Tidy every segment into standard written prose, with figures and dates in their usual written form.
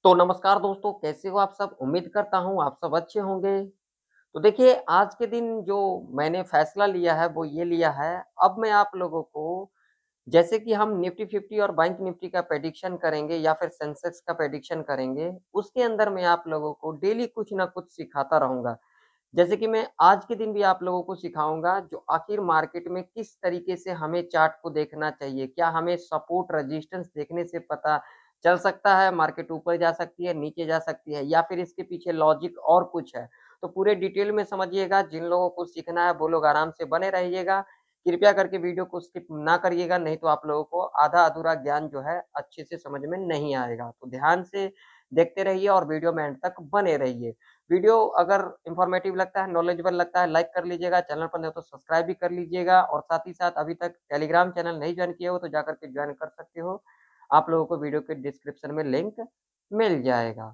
तो नमस्कार दोस्तों, कैसे हो आप सब? उम्मीद करता हूँ आप सब अच्छे होंगे। तो देखिए, आज के दिन जो मैंने फैसला लिया है, वो ये लिया है, अब मैं आप लोगों को जैसे कि हम निफ्टी 50 और बैंक निफ्टी का प्रेडिक्शन करेंगे या फिर सेंसेक्स का प्रेडिक्शन करेंगे, उसके अंदर मैं आप लोगों को डेली कुछ ना कुछ सिखाता रहूँगा। जैसे कि मैं आज के दिन भी आप लोगों को सिखाऊँगा, जो आखिर मार्केट में किस तरीके से हमें चार्ट को देखना चाहिए। क्या हमें सपोर्ट, रेजिस्टेंस देखने से पता चल सकता है मार्केट ऊपर जा सकती है, नीचे जा सकती है या फिर इसके पीछे लॉजिक और कुछ है। तो पूरे डिटेल में समझिएगा, जिन लोगों को सीखना है वो लोग आराम से बने रहिएगा। कृपया करके वीडियो को स्किप ना करिएगा, नहीं तो आप लोगों को आधा-अधूरा ज्ञान जो है अच्छे से समझ में नहीं आएगा। तो ध्यान से देखते रहिए और वीडियो में एंड तक बने रहिए। वीडियो अगर इन्फॉर्मेटिव लगता है, नॉलेजेबल लगता है, लाइक कर लीजिएगा, चैनल पर नए हो तो सब्सक्राइब भी कर लीजिएगा और साथ ही साथ अभी तक टेलीग्राम चैनल नहीं जॉइन किए हो तो जाकर के जॉइन कर सकते हो। आप लोगों को वीडियो के डिस्क्रिप्शन में लिंक मिल जाएगा।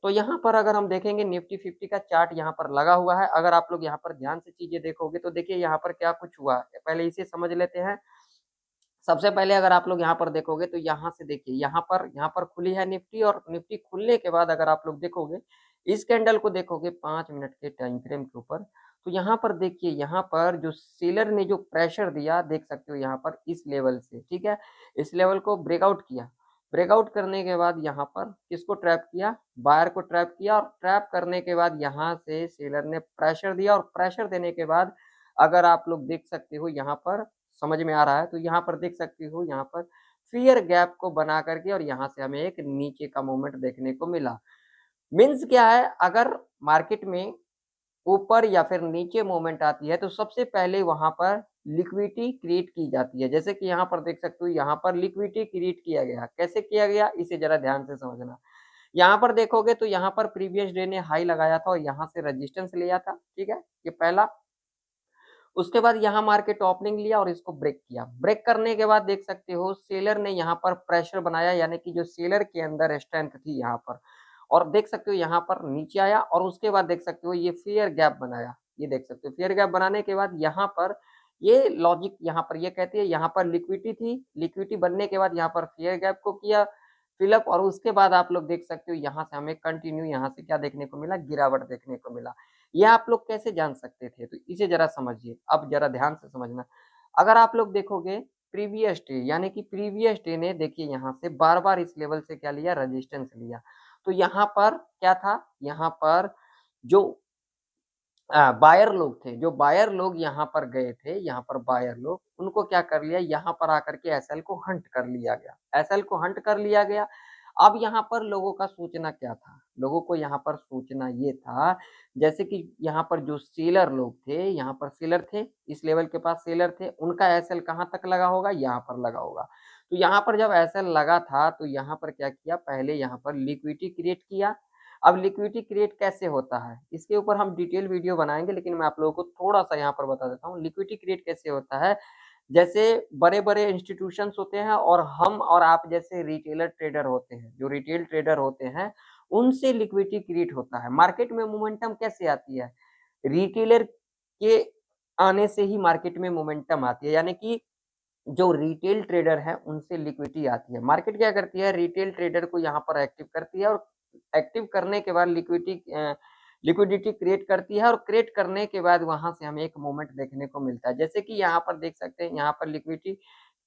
तो यहाँ पर अगर हम देखेंगे निफ्टी 50 का चार्ट यहाँ पर लगा हुआ है। अगर आप लोग यहाँ पर ध्यान से चीज़ें देखोगे तो देखिए यहाँ पर क्या कुछ हुआ। पहले इसे समझ लेते हैं। सबसे पहले अगर आप लोग यहाँ पर देखोगे तो यहाँ से देखिए यहाँ पर खुली है निफ्टी और निफ्टी खुलने के बाद अगर आप लोग देखोगे, इस कैंडल को देखोगे 5 मिनट के टाइम फ्रेम के ऊपर, तो यहाँ पर देखिए यहाँ पर जो सेलर ने जो प्रेशर दिया देख सकते हो यहाँ पर इस लेवल से, ठीक है? इस लेवल को ब्रेकआउट किया। ब्रेकआउट करने के बाद यहाँ पर किसको ट्रैप किया? बायर को ट्रैप किया और ट्रैप करने के बाद यहाँ से सेलर ने प्रेशर दिया और प्रेशर देने के बाद अगर आप लोग देख सकते हो यहाँ पर समझ में आ रहा है, तो यहाँ पर देख सकते हो यहाँ पर फ़ियर गैप को बना करके और यहाँ से हमें एक नीचे का मूवमेंट देखने को मिला। मीन्स क्या है, अगर मार्केट में ऊपर या फिर नीचे मूवमेंट आती है, तो सबसे पहले वहाँ पर लिक्विडिटी क्रिएट की जाती है। जैसे कि यहाँ पर देख सकते हो, यहाँ पर लिक्विडिटी क्रिएट किया गया। कैसे किया गया? इसे ज़रा ध्यान से समझना। यहाँ पर देखोगे तो यहाँ पर प्रीवियस डे ने हाई लगाया था और यहाँ से रेजिस्टेंस लिया था, ठीक है? ये पहला। उसके बाद यहाँ मार्केट ओपनिंग लिया और इसको ब्रेक किया। ब्रेक करने के बाद देख सकते हो सेलर ने यहाँ पर प्रेशर बनाया, यानी कि जो सेलर के अंदर स्ट्रेंथ थी यहाँ पर, और देख सकते हो यहाँ पर नीचे आया और उसके बाद देख सकते हो ये फेयर गैप बनाया। ये देख सकते हो फेयर गैप बनाने के बाद यहाँ पर ये लॉजिक यहाँ पर ये कहती है यहाँ पर लिक्विडिटी थी, लिक्विडिटी बनने के बाद यहाँ पर फेयर गैप को किया फिलअप और उसके बाद आप लोग देख सकते हो यहाँ से हमें कंटिन्यू यहाँ से क्या देखने को मिला? गिरावट देखने को मिला। ये आप लोग कैसे जान सकते थे? तो इसे ज़रा समझिए, अब ज़रा ध्यान से समझना। अगर आप लोग देखोगे प्रीवियस डे, यानी कि प्रीवियस डे ने देखिए यहाँ से बार-बार इस लेवल से क्या लिया? रेजिस्टेंस लिया। तो यहाँ पर क्या था? यहाँ पर जो बायर लोग थे, जो बायर लोग यहाँ पर गए थे, यहाँ पर बायर लोग, उनको क्या कर लिया? यहाँ पर आकर के एसएल को हंट कर लिया गया। एसएल को हंट कर लिया गया। अब यहाँ पर लोगों का सोचना क्या था? लोगों को यहाँ पर सोचना ये था, जैसे कि यहाँ पर जो सेलर लोग थे, यहाँ पर सेलर थे, इस लेवल के पास सेलर थे, उनका एसएल कहाँ तक लगा होगा? यहाँ पर लगा होगा। तो यहाँ पर जब एसएल लगा था, तो यहाँ पर क्या किया? पहले यहाँ पर लिक्विडिटी क्रिएट किया। अब लिक्विडिटी क्रिएट कैसे होता है? इसके ऊपर हम डिटेल वीडियो बनाएँगे, लेकिन मैं आप लोगों को थोड़ा-सा यहाँ पर बता देता हूँ। लिक्विडिटी क्रिएट कैसे होता है? जैसे बड़े-बड़े इंस्टीट्यूशंस होते हैं और हम और आप जैसे रिटेलर ट्रेडर होते हैं, जो रिटेल ट्रेडर होते हैं, उनसे लिक्विडिटी क्रिएट होता है। मार्केट में मोमेंटम कैसे आती है? रिटेलर के आने से ही मार्केट में मोमेंटम आती है, यानी कि जो रिटेल ट्रेडर हैं, उनसे लिक्विडिटी आती है। मार्केट क्या करती है? रिटेल ट्रेडर को यहाँ पर एक्टिव करती है और एक्टिव करने के बाद लिक्विडिटी क्रिएट करती है और क्रिएट करने के बाद वहाँ से हमें एक मूवमेंट देखने को मिलता है। जैसे कि यहाँ पर देख सकते हैं, यहाँ पर लिक्विडिटी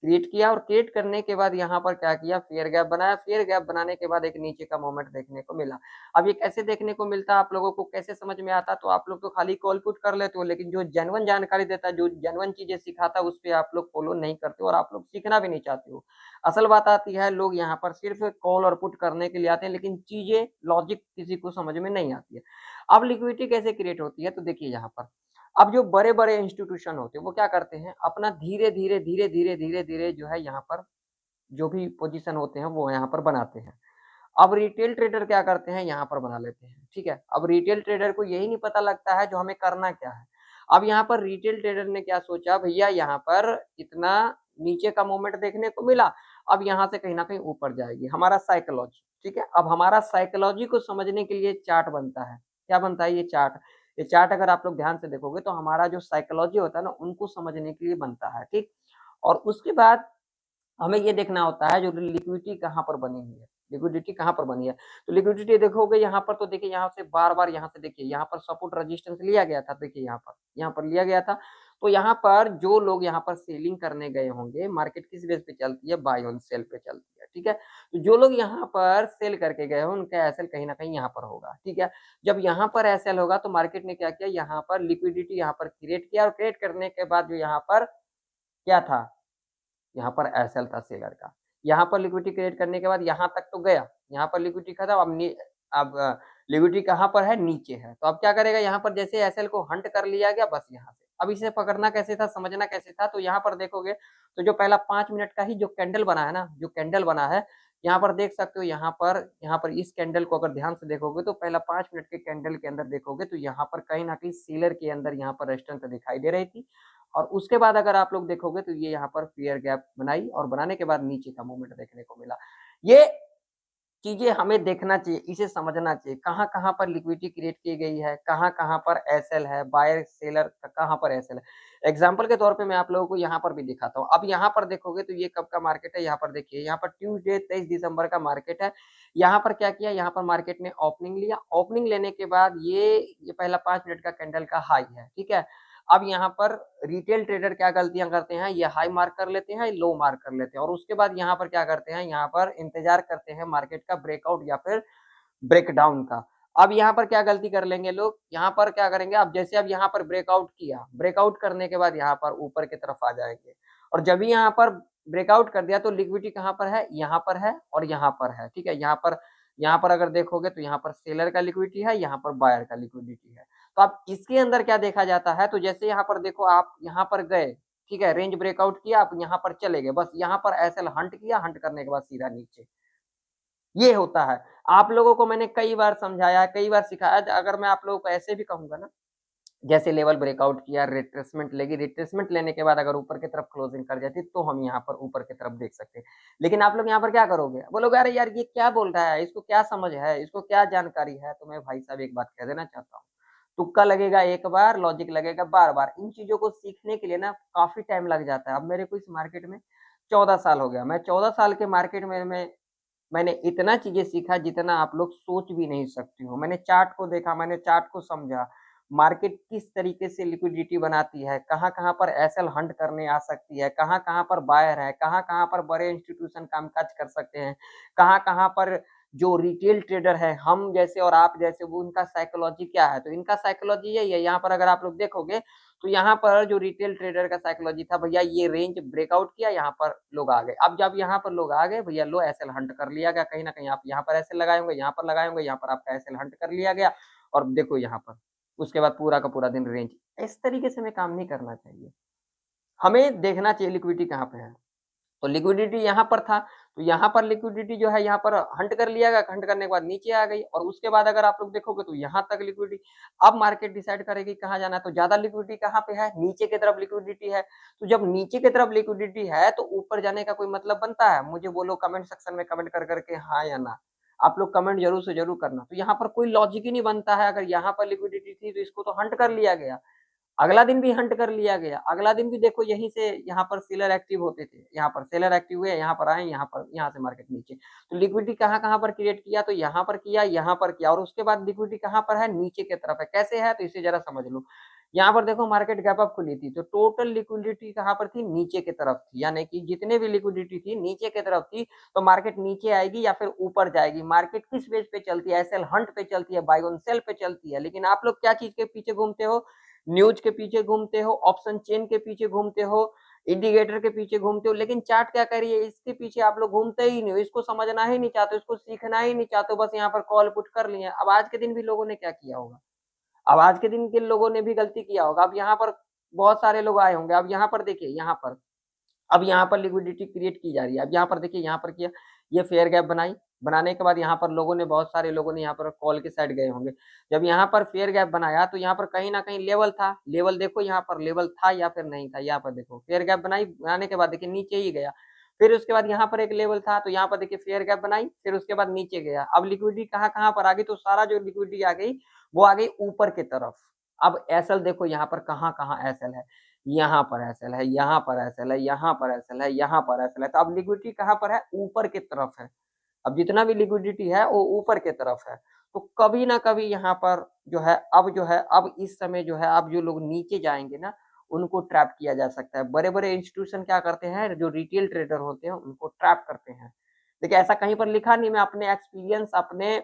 क्रिएट किया और क्रिएट करने के बाद यहाँ पर क्या किया? फेयर गैप बनाया। फेयर गैप बनाने के बाद एक नीचे का मूवमेंट देखने को मिला। अब ये कैसे देखने को मिलता है? आप लोगों को कैसे समझ में आता? तो आप लोग तो खाली कॉल पुट कर लेते हो, लेकिन जो जेन्युइन जानकारी देता है, जो जेन्युइन चीज़ें सिखाता है, उस पे आप लोग फॉलो नहीं करते हो और आप लोग सीखना भी नहीं चाहते हो। असल बात आती है, लोग यहाँ पर सिर्फ़ कॉल और पुट करने के लिए आते हैं, लेकिन चीज़ें लॉजिक किसी को समझ में नहीं आती है। अब लिक्विडिटी कैसे क्रिएट होती है? तो देखिए यहाँ पर, अब जो बड़े-बड़े इंस्टीट्यूशन होते हैं, वो क्या करते हैं? अपना धीरे-धीरे, धीरे-धीरे, धीरे-धीरे जो है यहाँ पर जो भी पोज़ीशन होते हैं, वो यहाँ पर बनाते हैं। अब रिटेल ट्रेडर क्या करते हैं? यहाँ पर बना लेते हैं, ठीक है? अब रिटेल ट्रेडर को यही नहीं पता लगता है जो हमें करना क्या है। अब यहाँ पर रिटेल ट्रेडर ने क्या सोचा, भैया यहाँ पर इतना नीचे का मूवमेंट देखने को मिला, अब यहाँ से कहीं न कहीं ऊपर जाएगी, हमारा साइकोलॉजी, ठीक है? अब हमारा साइकोलॉजी को समझने के लिए चार्ट बनता है। क्या बनता है? ये चार्ट। ये चार्ट अगर आप लोग ध्यान से देखोगे तो हमारा जो साइकोलॉजी होता है ना, उनको समझने के लिए बनता है, ठीक? और उसके बाद हमें ये देखना होता है जो लिक्विडिटी कहाँ पर बनी हुई है। लिक्विडिटी कहाँ पर बनी है? तो लिक्विडिटी देखोगे यहाँ पर, तो देखिए यहाँ से बार-बार यहाँ से देखिए यहाँ पर सपोर्ट रेजिस्टेंस लिया गया था, देखिए यहाँ पर लिया गया था। तो यहाँ पर जो लोग यहाँ पर सेलिंग करने गए होंगे, मार्केट किस बेस पे चलती है? बाय ऑन सेल पे चलती है, ठीक है? तो जो लोग यहाँ पर सेल करके गए हो, उनका एसएल कहीं न कहीं यहाँ पर होगा, ठीक है? जब यहाँ पर एसएल होगा तो मार्केट ने क्या किया? यहाँ पर लिक्विडिटी यहाँ पर क्रिएट किया और क्रिएट करने के बाद जो यहाँ पर क्या था? यहाँ पर एसएल था सेलर का। यहाँ पर लिक्विडिटी क्रिएट करने के बाद यहाँ तक तो गया, यहाँ पर लिक्विडिटी खत्म, अब लिक्विडिटी कहाँ पर है? नीचे है। तो अब क्या करेगा? यहाँ पर जैसे एसएल को हंट कर लिया गया बस यहाँ से। अब इसे पकड़ना कैसे था, समझना कैसे था? तो यहाँ पर देखोगे तो जो पहला 5 मिनट का ही जो कैंडल बना है ना, जो कैंडल बना है, यहाँ पर देख सकते हो, यहाँ पर इस कैंडल को अगर ध्यान से देखोगे तो पहला 5 मिनट के कैंडल के अंदर देखोगे तो यहाँ पर कहीं न कहीं सेलर के अंदर यहाँ पर रेजिस्टेंस दिखाई दे रही थी। और उसके बाद अगर आप लोग देखोगे तो ये यहाँ पर फेयर गैप बनाई और बनाने के बाद नीचे का मूवमेंट देखने को मिला। ये चीज़ें हमें देखना चाहिए, इसे समझना चाहिए, कहाँ-कहाँ पर लिक्विडिटी क्रिएट की गई है, कहाँ-कहाँ पर एसएल है, बायर सेलर कहाँ पर एसएल है। एग्ज़ाम्पल के तौर पे मैं आप लोगों को यहाँ पर भी दिखाता हूँ। अब यहाँ पर देखोगे तो ये कब का मार्केट है, यहाँ पर देखिए, यहाँ पर ट्यूसडे 23 दिसंबर का मार्केट है। यहाँ पर क्या किया, यहाँ पर मार्केट ने ओपनिंग लिया, ओपनिंग लेने के बाद ये पहला 5 मिनट का कैंडल का हाई है, ठीक है? अब यहाँ पर रिटेल ट्रेडर क्या गलतियाँ करते हैं, ये हाई मार्क कर लेते हैं, लो मार्क कर लेते हैं और उसके बाद यहाँ पर क्या करते हैं, यहाँ पर इंतज़ार करते हैं मार्केट का ब्रेकआउट या फिर ब्रेकडाउन का। अब यहाँ पर क्या गलती कर लेंगे लोग, यहाँ पर क्या करेंगे, अब जैसे अब यहाँ पर ब्रेकआउट किया, ब्रेकआउट करने के बाद यहाँ पर ऊपर की तरफ आ जाएँगे और जब भी यहाँ पर ब्रेकआउट कर दिया तो लिक्विडिटी कहाँ पर है, यहाँ पर है और यहाँ पर है, ठीक है? यहाँ पर अगर देखोगे तो यहाँ पर सेलर का लिक्विडिटी है, यहाँ पर बायर का लिक्विडिटी है। तो अब इसके अंदर क्या देखा जाता है, तो जैसे यहाँ पर देखो, आप यहाँ पर गए, ठीक है? रेंज ब्रेकआउट किया, आप यहाँ पर चले गए, बस यहाँ पर एसएल हंट किया, हंट करने के बाद सीधा नीचे। ये होता है। आप लोगों को मैंने कई बार समझाया, कई बार सिखाया, अगर मैं आप लोगों को ऐसे भी कहूँगा ना, जैसे लेवल ब्रेकआउट किया, रिट्रेसमेंट लेगी, रिट्रेसमेंट लेने के बाद अगर ऊपर की तरफ क्लोजिंग कर जाती, तो हम यहाँ पर ऊपर की तरफ देख सकते हैं। लेकिन आप लोग यहाँ पर क्या करोगे? बोलोगे, "अरे यार, ये क्या बोल रहा है? इसको क्या समझ है? इसको क्या जानकारी है?" तो मैं भाई साहब एक बात कह देना चाहता हूँ, तुक्का लगेगा एक बार, लॉजिक लगेगा बार-बार। इन चीज़ों को सीखने के लिए ना काफ़ी टाइम लग जाता है। अब मेरे को इस मार्केट में 14 साल हो गया। मैं 14 साल के मार्केट में मैंने इतना चीज़ें सीखा जितना आप लोग सोच भी नहीं सकते हो। मैंने चार्ट को देखा, मैंने चार्ट को समझा, मार्केट किस तरीके से लिक्विडिटी बनाती है, कहाँ-कहाँ पर एसएल हंट करने आ सकती है, कहाँ-कहाँ पर बायर है, कहाँ-कहाँ पर बड़े इंस्टीट्यूशन कामकाज कर सकते हैं, कहाँ-कहाँ पर जो रिटेल ट्रेडर है, हम जैसे और आप जैसे, वो उनका साइकोलॉजी क्या है। तो इनका साइकोलॉजी यही है, यहाँ पर अगर आप लोग देखोगे तो यहाँ पर जो रिटेल ट्रेडर का साइकोलॉजी था, भैया ये रेंज ब्रेकआउट किया, यहाँ पर लोग आ गए। अब जब यहाँ पर लोग आ गए, भैया लो एसएल हंट कर लिया गया, कहीं न कहीं आप यहाँ पर एसएल लगाए होंगे, यहाँ पर लगाए होंगे, यहाँ पर आपका एसएल हंट कर लिया गया और देखो यहाँ पर, उसके बाद पूरा का पूरा दिन रेंज। इस तरीके से हमें काम नहीं करना चाहिए। हमें देखना चाहिए लिक्विडिटी कहाँ पे है। तो लिक्विडिटी यहाँ पर था, तो यहाँ पर लिक्विडिटी जो है यहाँ पर हंट कर लिया गया, हंट करने के बाद नीचे आ गई और उसके बाद अगर आप लोग देखोगे तो यहाँ तक लिक्विडिटी। अब मार्केट डिसाइड करेगी कहाँ जाना है, तो ज़्यादा लिक्विडिटी कहाँ पे है, नीचे की तरफ लिक्विडिटी है। तो जब नीचे की तरफ लिक्विडिटी है तो ऊपर जाने का कोई मतलब बनता है? मुझे बोलो कमेंट सेक्शन में कमेंट कर के हाँ या ना। आप लोग कमेंट ज़रूर से ज़रूर करना। तो यहाँ पर कोई लॉजिक ही नहीं बनता है, अगर यहाँ पर लिक्विडिटी थी तो इसको तो हंट कर लिया गया। अगला दिन भी हंट कर लिया गया। अगला दिन भी देखो यहीं से यहाँ पर सेलर एक्टिव होते थे। यहाँ पर सेलर एक्टिव हुए, यहाँ पर आए, यहाँ से मार्केट नीचे। तो लिक्विडिटी कहाँ-कहाँ पर क्रिएट किया? तो यहाँ पर किया, यहाँ पर किया और उसके बाद लिक्विडिटी कहाँ पर है? नीचे की तरफ है। कैसे है? तो इसे ज़रा समझ लो। यहाँ पर देखो मार्केट गैप अप खुली थी, तो टोटल लिक्विडिटी कहाँ पर थी? नीचे की तरफ थी। यानी कि जितने भी लिक्विडिटी थी नीचे की तरफ थी, तो मार्केट नीचे आएगी या फिर ऊपर जाएगी। मार्केट किस बेस पे चलती है? एसएल हंट पे चलती है, बाय ऑन सेल पे चलती है। लेकिन आप लोग क्या चीज़ के पीछे घूमते हो? न्यूज़ के पीछे घूमते हो, ऑप्शन चेन के पीछे घूमते हो, इंडिकेटर के पीछे घूमते हो, लेकिन चार्ट क्या कर रही है, इसके पीछे आप लोग घूमते ही नहीं हो, इसको समझना ही नहीं चाहते हो, इसको सीखना ही नहीं चाहते हो, बस यहाँ पर कॉल पुट कर लिए। अब आज के दिन भी लोगों ने क्या किया होगा? अब आज के दिन के लोगों ने भी गलती किया होगा। अब यहाँ पर बहुत सारे लोग आए होंगे, अब यहाँ पर देखिए, यहाँ पर अब यहाँ पर लिक्विडिटी क्रिएट की जा रही है। अब यहाँ पर देखिए, यहाँ पर किया, ये फेयर गैप बनाई, बनाने के बाद यहाँ पर लोगों ने, बहुत सारे लोगों ने यहाँ पर कॉल के साइड गए होंगे। जब यहाँ पर फेयर गैप बनाया तो यहाँ पर कहीं न कहीं लेवल था। लेवल देखो, यहाँ पर लेवल था या फिर नहीं था, यहाँ पर देखो फेयर गैप बनाई, बनाने के बाद देखिए नीचे ही गया। फिर उसके बाद यहाँ पर एक लेवल था, तो यहाँ पर देखिए फेयर गैप बनाई, फिर उसके बाद नीचे गया। अब लिक्विडिटी कहाँ-कहाँ पर आ गई, तो सारा जो लिक्विडिटी आ गई, वो आ गई ऊपर की तरफ। अब एसएल देखो यहाँ पर कहाँ-कहाँ एसएल है। यहाँ पर एसएल है, यहाँ पर एसएल है, यहाँ पर एसएल है, यहाँ पर एसएल है। तो अब लिक्विडिटी कहाँ पर है? ऊपर की तरफ है। अब जितना भी लिक्विडिटी है वो ऊपर की तरफ है। तो कभी ना कभी यहाँ पर जो है अब इस समय जो है अब जो लोग नीचे जाएँगे ना, उनको ट्रैप किया जा सकता है। बड़े-बड़े इंस्टीट्यूशन क्या करते हैं, जो रिटेल ट्रेडर होते हैं उनको ट्रैप करते हैं। देखिए ऐसा कहीं पर लिखा नहीं, मैं अपने एक्सपीरियंस अपने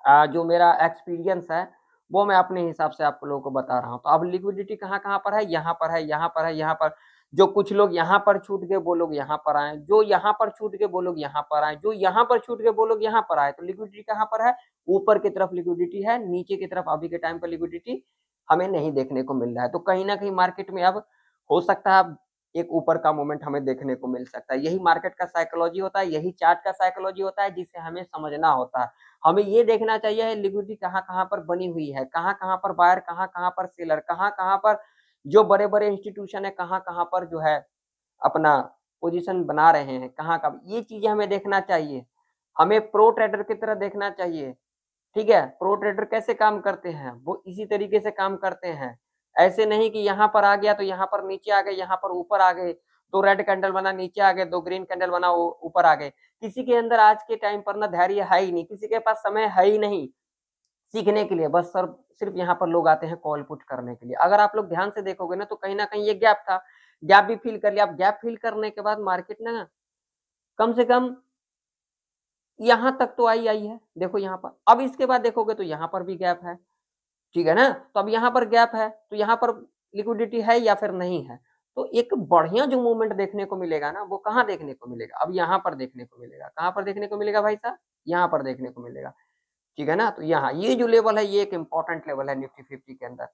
जो मेरा एक्सपीरियंस है, वो मैं अपने हिसाब से आप लोगों को बता रहा हूँ। तो अब लिक्विडिटी कहाँ-कहाँ पर है? यहाँ पर है, यहाँ पर है, यहाँ पर। जो कुछ लोग यहाँ पर छूट गए, वो लोग यहाँ पर आए। जो यहाँ पर छूट गए, वो लोग यहाँ पर आए। जो यहाँ पर छूट गए, वो लोग यहाँ पर आए। तो लिक्विडिटी कहाँ पर है? ऊपर की तरफ लिक्विडिटी है, नीचे की तरफ अभी के टाइम पे लिक्विडिटी हमें नहीं देखने को मिल रहा है। तो कहीं न कहीं मार्केट में अब हो सकता है अब एक ऊपर का मोमेंट हमें देखने को मिल सकता है। यही मार्केट का साइकोलॉजी होता है, यही चार्ट का साइकोलॉजी होता है, जिसे हमें समझना होता है। हमें ये देखना चाहिए लिक्विडिटी कहाँ-कहाँ पर बनी हुई है, कहाँ-कहाँ पर बायर, कहाँ-कहाँ पर सेलर, कहाँ-कहाँ पर जो बड़े-बड़े इंस्टीट्यूशन है, कहाँ-कहाँ पर जो है अपना पोजीशन बना रहे हैं, कहाँ का ये चीज़ें हमें देखना चाहिए। हमें प्रो ट्रेडर की तरह देखना चाहिए, ठीक है? प्रो ट्रेडर कैसे काम करते हैं? वो इसी तरीके से काम करते हैं। ऐसे नहीं कि यहाँ पर आ गया तो यहाँ पर नीचे आ गए, यहाँ पर ऊपर आ गए, 2 रेड कैंडल बना नीचे आ गए, 2 ग्रीन कैंडल बना ऊ ऊपर आ गए। किसी के अंदर आज के टाइम पर ना धैर्य है ही नहीं, किसी के पास समय है ही नहीं सीखने के लिए, बस सर सिर्फ़ यहाँ पर लोग आते हैं कॉल पुट करने के लिए। अगर आप लोग ध्यान से देखोगे ना तो कहीं न कहीं ये गैप था, गैप भी फ़िल कर लिया। अब गैप फ़िल करने के बाद मार्केट ना कम से कम यहाँ तक तो आई है, देखो यहाँ पर। अब इसके बाद देखोगे तो यहाँ पर भी गैप है। ठीक है ना? तो अब यहाँ पर गैप है, तो यहाँ पर लिक्विडिटी है या फिर नहीं है? तो एक बढ़िया जो मूवमेंट देखने को मिलेगा ना, वो कहाँ देखने को मिलेगा? अब यहाँ पर देखने को मिलेगा। कहाँ पर देखने को मिलेगा भाई साहब? यहाँ पर देखने को मिलेगा। ठीक है ना? तो यहाँ ये जो लेवल है, ये एक इम्पोर्टेंट लेवल है निफ्टी 50 के अंदर।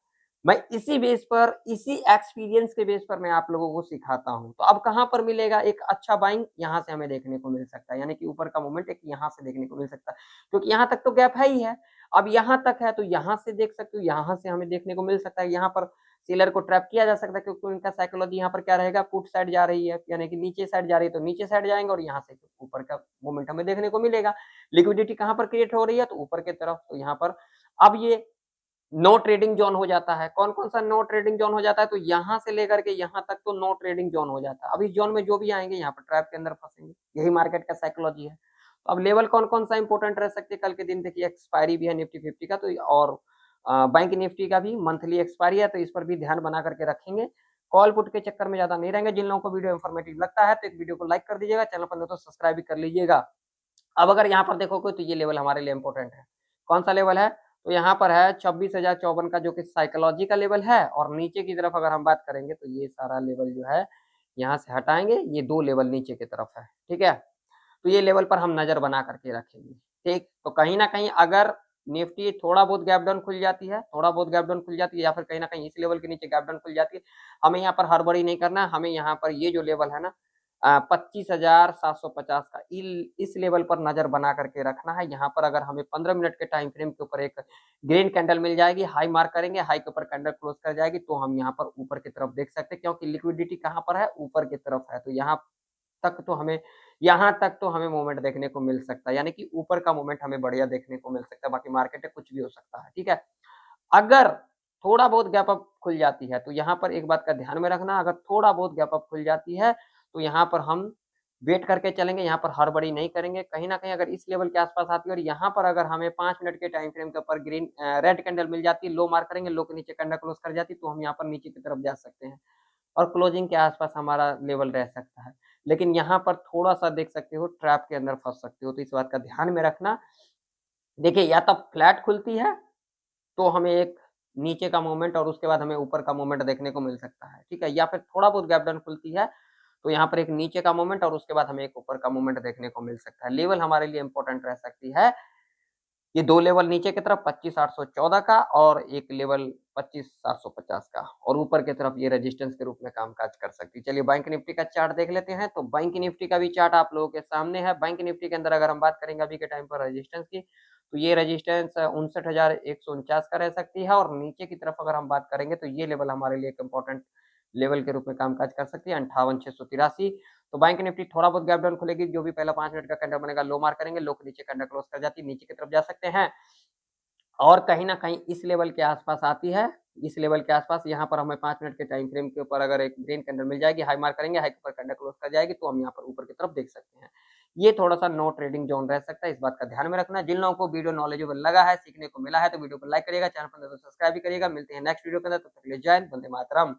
मैं इसी बेस पर, इसी एक्सपीरियंस के बेस पर मैं आप लोगों को सिखाता हूँ। तो अब कहाँ पर मिलेगा एक अच्छा बाइंग? यहाँ से हमें देखने को मिल सकता है, यानी कि ऊपर का मूवमेंट एक यहाँ से देखने को मिल सकता है। क्योंकि यहाँ तक तो गैप है ही है। अब यहाँ तक है तो यहाँ से देख सकते हो, यहाँ से हमें देखने को मिल सकता है। यहाँ पर सेलर को ट्रैप किया जा सकता है क्योंकि उनका साइकोलॉजी यहाँ पर क्या रहेगा, पुट साइड जा रही है, यानी कि नीचे साइड जा रही है तो नीचे साइड जाएँगे और यहाँ से ऊपर का मूवमेंट हमें देखने को मिलेगा। लिक्विडिटी कहाँ पर क्रिएट हो रही है? तो ऊपर की तरफ, तो यहाँ पर अब ये नो ट्रेडिंग ज़ोन हो जाता है। कौन-कौन सा नो ट्रेडिंग ज़ोन हो जाता है? तो यहाँ से लेकर के यहाँ तक तो नो ट्रेडिंग ज़ोन हो जाता है। अब इस ज़ोन में जो भी आएँगे यहाँ पर ट्रैप के अंदर फँसेंगे। यही मार्केट का साइकोलॉजी है। तो अब लेवल कौन-कौन सा इम्पोर्टेंट रह सकते हैं कल के दिन? देखिए एक्सपायरी भी है निफ्टी 50 का, तो और बैंक निफ्टी का भी मंथली एक्सपायरी है, तो इस पर भी ध्यान बना करके रखेंगे। कॉल पुट के चक्कर में ज़्यादा नहीं रहेंगे। जिन लोगों को वीडियो इन्फॉर्मेटिव लगता है तो एक वीडियो को लाइक कर दीजिएगा, चैनल पर नए हो तो सब्सक्राइब भी कर लीजिएगा। अब अगर यहाँ पर देखोगे तो ये लेवल हमारे लिए इम्पोर्टेंट है। कौन सा लेवल है? तो यहाँ पर है 26,054 का, जो कि साइकोलॉजी का लेवल है, और नीचे की तरफ अगर हम बात करेंगे तो ये सारा लेवल जो है यहाँ से हटाएँगे, ये 2 लेवल नीचे की तरफ है, ठीक है? तो ये लेवल पर हम नज़र बना करके रखेंगे, ठीक? तो कहीं न कहीं अगर निफ्टी थोड़ा बहुत गैप डाउन खुल जाती है, थोड़ा बहुत गैप डाउन खुल जाती है या फिर कहीं न कहीं इस लेवल के नीचे गैप डाउन खुल जाती है, हमें यहाँ पर हड़बड़ी नहीं करना है, हमें यहाँ पर ये जो लेवल है ना 25,750 का इल इस लेवल पर नज़र बना करके रखना है। यहाँ पर अगर हमें 15 मिनट के टाइम फ्रेम के ऊपर एक ग्रीन कैंडल मिल जाएगी, हाई मार्क करेंगे, हाई के ऊपर कैंडल क्लोज़ कर जाएगी, तो हम यहाँ पर ऊपर की तरफ देख सकते हैं क्योंकि लिक्विडिटी कहाँ पर है? ऊपर की तरफ है। तो तक तो हमें यहाँ तक तो हमें मूवमेंट देखने को मिल सकता है, यानी कि ऊपर का मूवमेंट हमें बढ़िया देखने को मिल सकता है, बाकी मार्केट है कुछ भी हो सकता है, ठीक है? अगर थोड़ा बहुत गैप अप खुल जाती है, तो यहाँ पर एक बात का ध्यान में रखना, अगर थोड़ा बहुत गैप अप खुल जाती है, तो यहाँ पर हम वेट करके चलेंगे, यहाँ पर हड़बड़ी नहीं करेंगे। कहीं न कहीं अगर इस लेवल के आस-पास आती है और यहाँ पर अगर हमें 5 मिनट के टाइम फ्रेम के ऊपर रेड कैंडल मिल जाती है, लो मार्क करेंगे, लो के नीचे कैंडल क्लोज़ कर जाती है, तो हम यहाँ पर नीचे की तरफ जा सकते हैं और क्लोजिंग के आस-पास हमारा लेवल रह सकता है। लेकिन यहाँ पर थोड़ा-सा देख सकते हो ट्रैप के अंदर फँस सकते हो, तो इस बात का ध्यान में रखना। देखिए या तो फ्लैट खुलती है तो हमें एक नीचे का मोमेंट और उसके बाद हमें ऊपर का मोमेंट देखने को मिल सकता है, ठीक है? या फिर थोड़ा बहुत गैप डाउन खुलती है, तो यहाँ पर एक नीचे का मोमेंट और उसके बाद हमें एक ऊपर का मोमेंट देखने को मिल सकता है। लेवल हमारे लिए इम्पोर्टेंट रह सकती है। ये 2 लेवल नीचे की तरफ 25,814 का और एक लेवल 25,750 का, और ऊपर की तरफ ये रेजिस्टेंस के रूप में कामकाज कर सकती है। चलिए बैंक निफ्टी का चार्ट देख लेते हैं, तो बैंक निफ्टी का भी चार्ट आप लोगों के सामने है। बैंक निफ्टी के अंदर अगर हम बात करेंगे अभी के टाइम पर रेजिस्टेंस की, तो ये रेजिस्टेंस 59,149 का रह सकती है, और नीचे की तरफ अगर हम बात करेंगे तो ये लेवल हमारे लिए एक इम्पोर्टेंट लेवल के रूप में कामकाज कर सकती है 58,683। तो बैंक निफ्टी थोड़ा बहुत गैप डाउन खुलेगी, जो भी पहला 5 मिनट का कैंडल बनेगा लो मार्क करेंगे, लो के नीचे कैंडल क्लोज़ कर जाती है, नीचे की तरफ जा सकते हैं। और कहीं न कहीं इस लेवल के आस-पास आती है, इस लेवल के आस-पास यहाँ पर हमें 5 मिनट के टाइम फ्रेम के ऊपर अगर एक ग्रीन कैंडल मिल जाएगी, हाई मार्क करेंगे, हाई के ऊपर कैंडल क्लोज़ कर जाएगी, तो हम यहाँ पर ऊपर की तरफ देख सकते हैं। ये थोड़ा-सा नो ट्रेडिंग ज़ोन रह सकता है, इस बात का ध्यान में रखना। जिन लोगों को वीडियो नॉलेजेबल लगा है, सीखने को मिला है, तो वीडियो को लाइक करिएगा, चैनल पर नए तो सब्सक्राइब भी करिएगा। मिलते हैं नेक्स्ट वीडियो के अंदर, तब तक के लिए जय हिंद, वंदे मातरम।